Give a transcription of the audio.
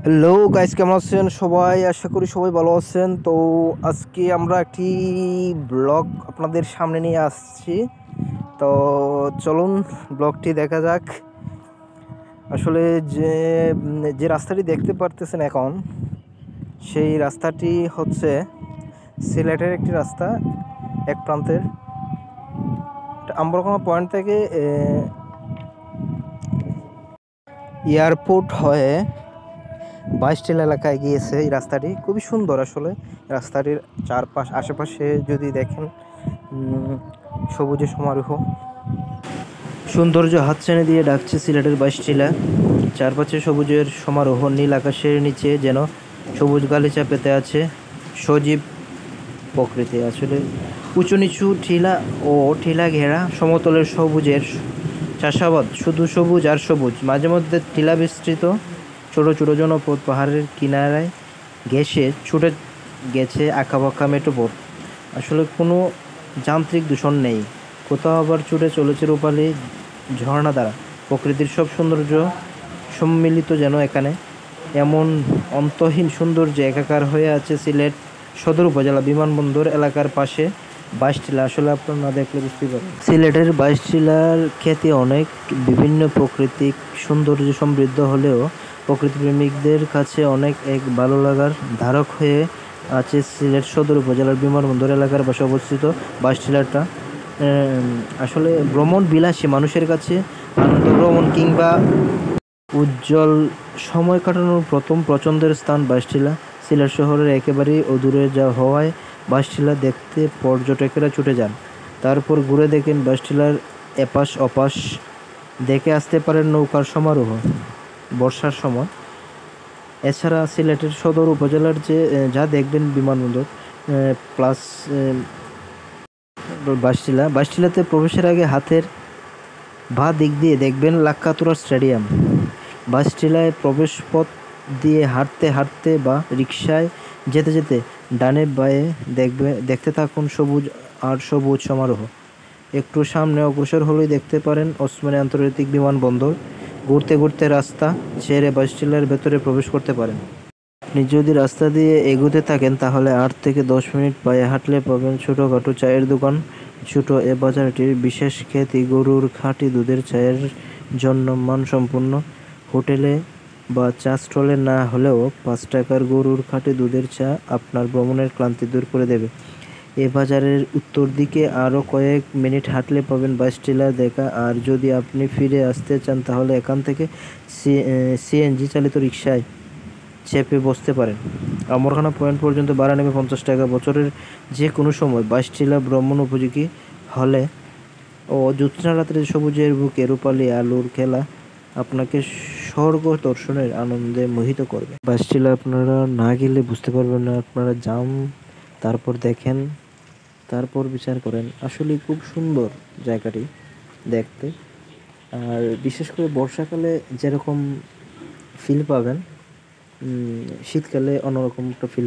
Hello guys, কেমন আছেন সবাই? আশা করি সবাই ভালো আছেন। তো আজকে আমরা একটি ব্লগ আপনাদের সামনে নিয়ে আসছি। তো চলুন ব্লগটি দেখা যাক। আসলে যে যে রাস্তাটি দেখতে পারতেছেন এখন, সেই রাস্তাটি হচ্ছে সিলেটের একটি রাস্তা। এক প্রান্তের আম্বরখানা পয়েন্ট থেকে এয়ারপোর্ট হয়ে বাইশটিল এলাকায় গিয়েছে। এই রাস্তাটি খুবই সুন্দর। আসলে রাস্তাটির চারপাশ আশেপাশে যদি দেখেন, সবুজে সমারোহ, সৌন্দর্য হাতছানি দিয়ে ডাকছে সিলেটের বাইশটিলা। চারপাশে সবুজের সমারোহ, নীল আকাশের নিচে যেন সবুজ গালিচা পেতে আছে সজীব প্রকৃতি। আসলে উঁচু নিচু টিলা ও টিলা ঘেরা সমতলের সবুজের চাষাবাদ, শুধু সবুজ আর সবুজ। মাঝে মধ্যে টিলা বিস্তৃত ছোট ছোট জনপদ পাহাড়ের কিনারায় ঘেঁষে ছুটে গেছে আঁকাবাঁকা মেঠোপথ। আসলে কোনো যান্ত্রিক দূষণ নেই। কোথাও আবার ছুটে চলেছে রূপালী ঝর্ণা দ্বারা। প্রকৃতির সব সৌন্দর্য সম্মিলিত যেন এখানে। এমন অন্তহীন সৌন্দর্যে একাকার হয়ে আছে সিলেট সদর উপজেলা বিমানবন্দর এলাকার পাশে বাইশটিলা। আসলে আপনারা না দেখলে বুঝতেই পারবেন। সিলেটের বাইশটিলার খ্যাতি অনেক। বিভিন্ন প্রাকৃতিক সৌন্দর্য সমৃদ্ধ হলেও প্রকৃতিপ্রেমিকদের কাছে অনেক এক ভালো লাগার ধারক হয়ে আছে সিলেট সদর উপজেলার বিমানবন্দর এলাকার পাশে অবস্থিত বাইশটিলাটা। আসলে ভ্রমণ বিলাসী মানুষের কাছে আনন্দ ভ্রমণ কিংবা উজ্জ্বল সময় কাটানোর প্রথম পছন্দের স্থান বাইশটিলা। সিলেট শহরের একেবারেই অদূরে যা হওয়ায় বাইশটিলা দেখতে পর্যটকেরা ছুটে যান। তারপর ঘুরে দেখেন বাইশটিলার এপাশ ওপাশ, দেখে আসতে পারেন নৌকার সমারোহ বর্ষার সময়। এছাড়া সিলেটের সদর উপজেলার যা দেখবেন বিমানবন্দর প্লাস বাইশটিলাতে প্রবেশের আগে হাতের বাঁ দিক দিয়ে দেখবেন লাক্কাতুরা স্টেডিয়াম। বাইশটিলায় প্রবেশ পথ দিয়ে হাঁটতে হাঁটতে বা রিকশায় যেতে যেতে ডানে বাঁয়ে দেখতে থাকুন সবুজ আর সবুজ সমারোহ। একটু সামনে অগ্রসর হলেই দেখতে পারেন ওসমানী আন্তর্জাতিক বিমানবন্দর। ঘুরতে ঘুরতে রাস্তা ছেড়ে বাইশটিলার ভেতরে প্রবেশ করতে পারেন। আপনি যদি রাস্তা দিয়ে এগোতে থাকেন তাহলে 8 থেকে 10 মিনিট পায়ে হাঁটলে পাবেন ছোটোখাটো চায়ের দোকান। ছোট এ বাজারটির বিশেষ খ্যাতি গরুর খাঁটি দুধের চায়ের জন্য মানসম্পন্ন। হোটেলে বা চা স্টলে না হলেও 5 টাকার গরুর খাঁটি দুধের চা আপনার ভ্রমণের ক্লান্তি দূর করে দেবে। এ বাজারের উত্তর দিকে আরও কয়েক মিনিট হাঁটলে পাবেন বাইশটিলা দেখা। আর যদি আপনি ফিরে আসতে চান তাহলে এখান থেকে সিএনজি চালিত রিকশায় চেপে বসতে পারেন। আম্বরখানা পয়েন্ট পর্যন্ত ভাড়া নেবে 50 টাকা। বছরের যে কোনো সময় বাইশটিলা ভ্রমণ উপযোগী হলে ও জ্যোৎস্না রাত্রে সবুজের বুকে রূপালী আলোর খেলা আপনাকে স্বর্গ দর্শনের আনন্দে মোহিত করবে। বাইশটিলা আপনারা না গেলে বুঝতে পারবেন না। আপনারা যান, তারপর দেখেন, তারপর বিচার করেন। আসলে খুব সুন্দর জায়গাটি দেখতে। আর বিশেষ করে বর্ষাকালে যেরকম ফিল পাবেন, শীতকালে অন্যরকম একটা ফিল